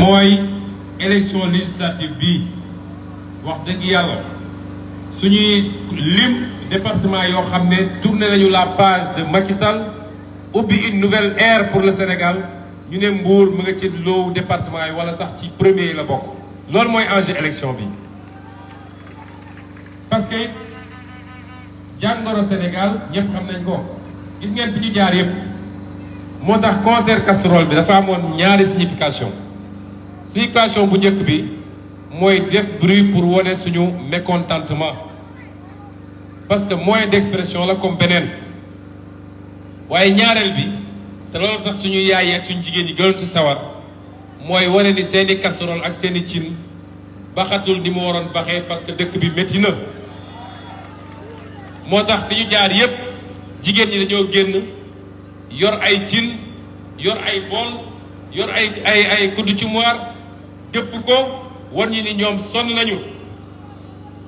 mooy élection législative bi wax dëgg yàlla suñuy lim département yoo xam ne tourné nañu la page de Macky Sall ubbi une nouvelle ère pour le Sénégal ñu ne Mbour mu nga ci loowu département yi wala sax ci premier yi la bokk loolu mooy enjeu élection bi parce que jàngoro Sénégal ñëpp xam nañ ko gis ngeen fi ñu jaar yëpp moo tax concert casserole bi dafa amoon ñaari signification bu njëkk bi mooy def bruit pour wone suñu mécontentement parce que moyen d'expression la comme beneen waaye ñaareel bi te loolu tax suñu yaay ak suñu jigéen ñi gënoon ci sawar mooy wane ni seeni casserole ak seeni cin baxatul ni mu waroon baxee parce que dëkk bi métti na moo tax fi ñu jaar yépp jigéen ñi dañoo génn yor ay cin yor ay bool yor ay kuddu ci moire dëpp ko wan ñu ni ñoom sonn nañu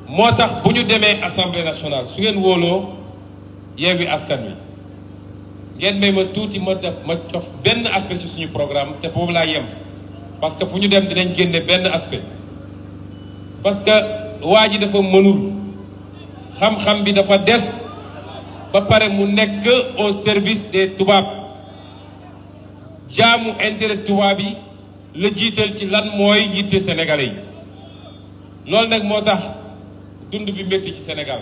moo tax bu ñu demee assemblée nationale su ngeen wóoloo Yewwi Askan Wi ngeen may ma tuuti ma cof benn aspect ci suñu programme te foofu laa yem parce que fu ñu dem dinañ génne benn aspect parce que waa ji dafa mënul xam-xam bi dafa des ba pare mu nekk au service des tubaab jaamu intérêt tubaab yi la jiital ci lan mooy yitte sénégalais yi loolu nag moo tax dund bi métti ci Sénégal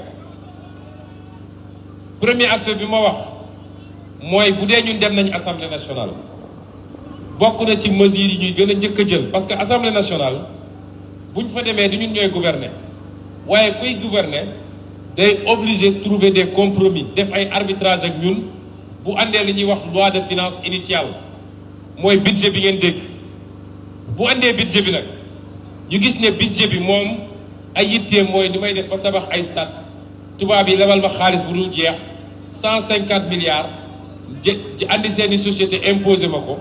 premier aspect bi ma wax mooy bu dee ñun dem nañ assemblée nationale bokk na ci mesures yi ñuy gën a njëkk a jël parce que assemblée nationale bu ñu fa demee du ñun ñooy gouverner waaye kuy gouverner day obligé trouver des compromis def ay arbitrage ak ñun bu àndee li ñuy wax loi de finances initiale mooy budget bi ngeen dégg bu àndee budget bi nag ñu gis ne budget bi moom ay yitteem mooy ni may def ba tabax ay stade tubaab yi lebal ma xaalis bu dul jeex 150 milliards andi seeni société imposé ma ko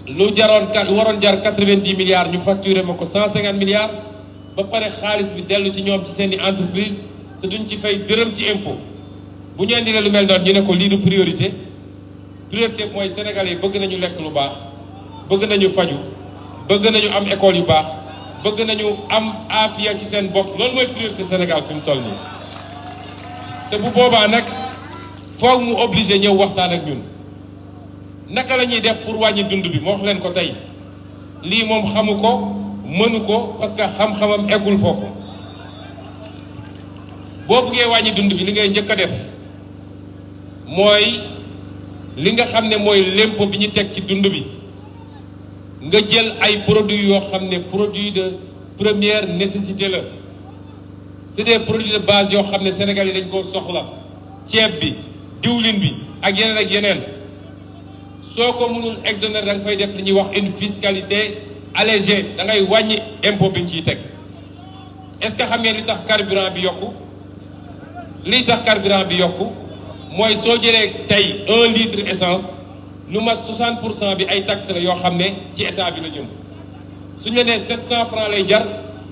lu waroon jar 90 milliards ñu facturé ma ko 150 milliards ba pare xaalis bi dellu ci ñoom ci seeni entreprise te duñ ci fay dërëm ci impôt bu ñu indilee lu mel noonu ñu ne ko lii du priorité mooy Sénégalais yi bëgg nañu lekk lu baax bëgg nañu faju bëgg nañu am école yu baax bëgg nañu am aafiya ci seen bopp loolu mooy priorité Sénégal fi mu toll nii te bu boobaa nag foog mu obligé ñëw waxtaan ak ñun naka la ñuy def pour wàññi dund bi moo wax leen ko tey lii moom xamu ko mënu ko parce que xam-xamam eggul foofu boo buggee wàññi dund bi li ngay njëkk a def mooy li nga xam ne mooy l'impôt bi ñu teg ci dund bi nga jël ay produits yoo xam ne produits de première nécessité la c'est des produits de base yoo xam ne Sénégal yi dañ koo soxla ceeb bi diwlin bi ak yeneen soo ko mënul exonérer da nga fay def li ñuy wax une fiscalité allégée da ngay wàññi impôt bi ñu ciy teg est-ce que xam ngeen li tax carburant bi yokku mooy soo jëlee tey 1 litre essence lu mat 60% bi ay taxes la yoo xam ne ci état bi la jëm suñu la nee 700 francs lay jar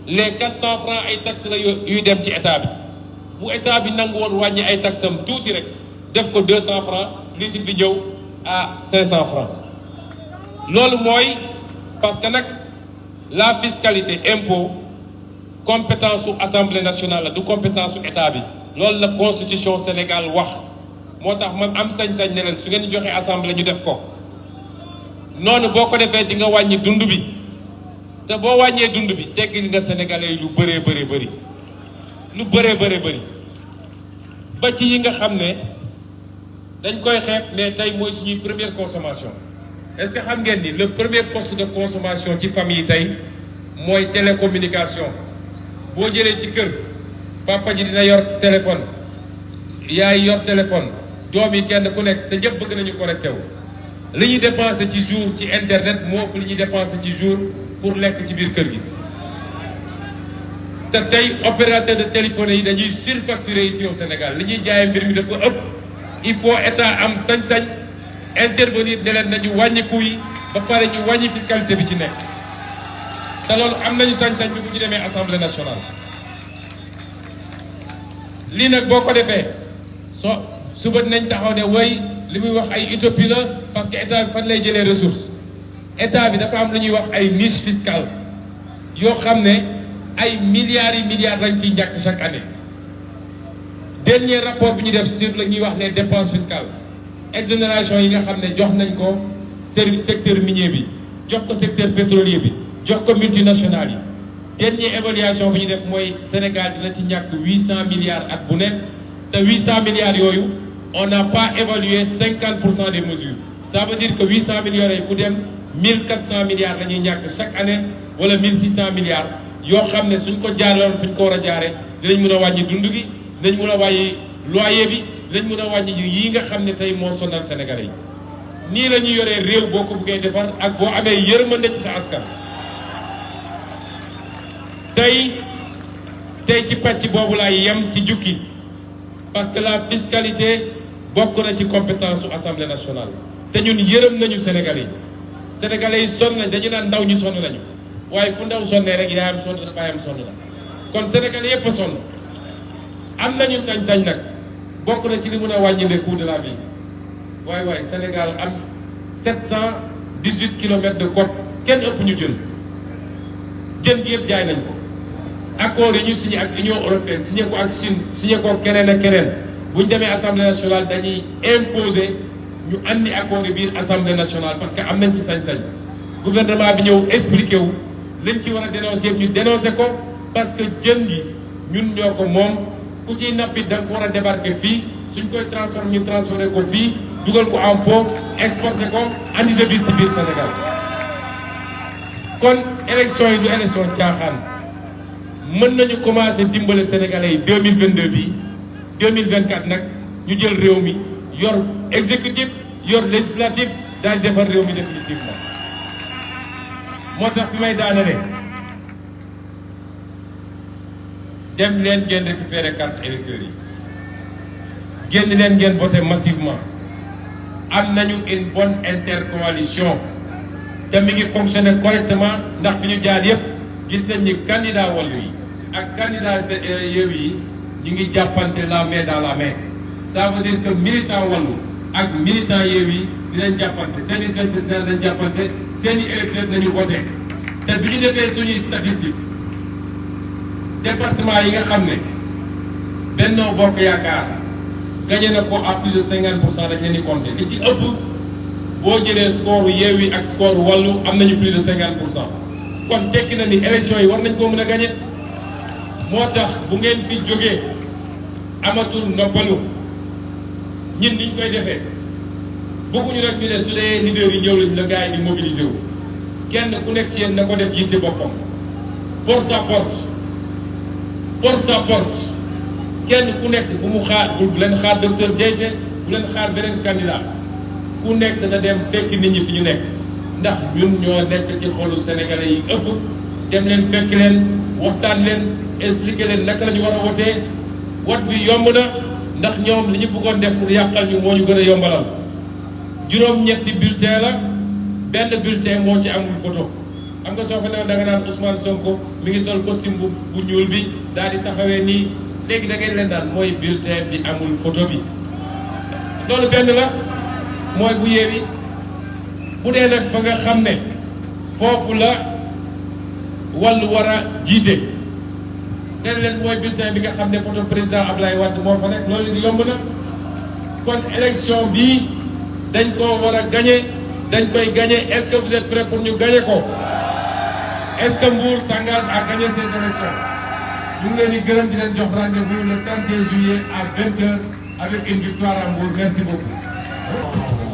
les 400 francs ay taxes la yuy dem ci état bi bu état bi nangu woon wàññi ay taxes am tuuti rek def ko 200 francs litre bi ñëw à 500 francs loolu mooy parce que nag la fiscalité impôt compétence su assemblée nationale la du compétence su état bi loolu la constitution Sénégal wax moo tax man am sañ-sañ ne leen su ngeen joxe assemblée ñu def ko noonu boo ko defee di nga wàññi dund bi te boo wàññee dund bi teggi nga sénégalais yi lu bëree bëri ba ci yi nga xam ne dañ koy xeeb mais tey mooy suñuy première consommation est-ce que xam ngeen ni le premier poste de consommation ci famille yi tey mooy télécommunication boo jëlee ci kër papa ji dina yor téléphone yaay yor téléphone doom yi kenn ku nekk te ñëpp bëgg nañu connecté wu li ñuy dépensé ci jour ci internet moo ëpp li ñuy dépensé ci jour pour lekk ci biir kër gi te tey opérateur de téléphonie yi dañuy surfacturé ici au Sénégal li ñuy jaayee mbir mi dafa ëpp il faut état am sañ-sañ intervenir ne leen nañu wàññi coût yi ba pare ñu wàññi fiscalité bi ci nekk te loolu am nañu sañ-sañ bi bu ñu demee assemblée nationale lii nag boo ko defee suba dinañ taxaw ne way li muy wax ay utopie la parce que état bi fan lay jëlee ressource état bi dafa am lu ñuy wax ay niche fiscale yoo xam ne ay milliards yi milliards lañ ciy ñàkk chaque année. Dernier rapport bi ñu def sur la ñuy wax les dépenses fiscales exonération yi nga xam ne jox nañ ko service secteur minier bi jox ko secteur pétrolier bi jox ko multinationales yi. Dernière évaluation bi ñu def mooy Sénégal dina ci ñàkk 800 milliards at bu nekk te 800 milliards yooyu on n'a pas évalué 50% des mesures. Ça veut dire que 800 milliards yi ku dem 1400 milliards la ñuy ñàkk chaque année wala 1600 milliards yoo xam ne suñ ko jaaraloon fuñ ko war a jaaree dinañ mën a wàññi dund gi dinañ mën a wàññi loyer bi dinañ mën a wàññi yii nga xam ne tey moo sonal Sénégalais yi. nii la ñu yoree réew boo ko buggee defar ak boo amee yërmande ci sa askan. tey ci pàcc boobu laay yem ci jukki parce que la fiscalité bokk na ci compétence su assemblée nationale te ñun yërëm nañu Sénégalais yi sonn nañ dañu naan ndaw ñu sonn nañu waaye fu ndaw sonnee rek yaayam sonn na baayam sonn na kon Sénégalais yépp a sonn am nañu sañ-sañ nag bokk na ci li mën a wàññi le coût de la vie waaye Sénégal am 718 kilomètres de côte kenn ëpp ñu jën gi yëpp jaay nañ ko. accord yi ñu signé ak Union européenne signé ko ak Chine signé ko keneen ak keneen bu ñu demee assemblée nationale dañuy imposer ñu andi accord yi biir assemblée nationale parce que am nañ ci sañ-sañ gouvernement bi ñëw expliqué wu lañ ci war a dénoncé ñu dénoncé ko parce que jën gi ñun ñoo ko moom ku ciy nappi da nga ko war a débarquer fii suñ koy transformé ñu transformé ko fii dugal ko en pot exporté ko andi devise ci biir Sénégal kon élection yi du élection caaxaan. mën nañu commencé dimbale Sénégalais yi 2022 bi 2024 nag ñu jël réew mi yor exécutif yor législatif daal di defar réew mi définitivement moo tax bi may daanale dem leen ngeen récupérer carte électeur yi génn leen ngeen voté massivement am nañu une bonne intercoalition te mi ngi fonctionner correctement ndax fi ñu jaar yëpp gis nañ ni candidat Wallu yi ak candidat Yewwi yi ñu ngi jàppante la main dans la main ça veut dire que militant Wallu ak militant Yewwi dinañ jàppante seen i sympathisants dañ jàppante seen i électeurs dañu voté te bi ñu defee suñuy statistique département yi nga xam ne Benno Bokk Yaakaar gagné na ko à plus de 50% dañ leen di compté li ci ëpp boo jëlee score Yewwi ak score Wallu am nañu plus de 50%. kon tekki na ni élection yi war nañ koo mën a gagné moo tax bu ngeen fi jógee amatul noppalu ñun niñ koy defee bëgguñu rek ñu ne su dee leader yi ñëw lañ la gars yi di mobiliser wu kenn ku nekk ci yéen na ko def yitte boppam porte à porte kenn ku nekk bu mu xaar bu leen xaar docteur Diayte bu leen xaar beneen candidat ku nekk na dem fekk nit ñi fi ñu nekk. ndax ñun ñoo nekk ci xolu sénégalais yi ëpp dem leen fekk leen waxtaan leen expliquer leen naka la ñu war a wotee wot bi yomb na ndax ñoom li ñu bëggoon def pour yàqal ñu moo ñu gën a yombalal juróom-ñetti bulletin la benn bulletin moo ci amul photo xam nga soo fa newoon da nga naan Ousmane Sonko mi ngi sol costume bu ñuul bi daal di taxawee nii léegi da ngeen leen daan mooy bulletin bi amul photo bi loolu benn la mooy bu Yewwi bu dee nag fa nga xam ne foofu la Wallu war a jiite nee leen mooy bulletin bi nga xam ne photo président Abdoulaye Wade moo fa nekk loolu yomb na kon élection bii dañ koo war a gagné dañ koy gagné est-ce que vous êtes prêts pour ñu gagné ko est-ce que Mbour s'engage à gagner cette élection ñu ngi leen di gërëm di leen jox rendez-vous le 31 juillet à 20h avec une victoire à Mbour merci beaucoup.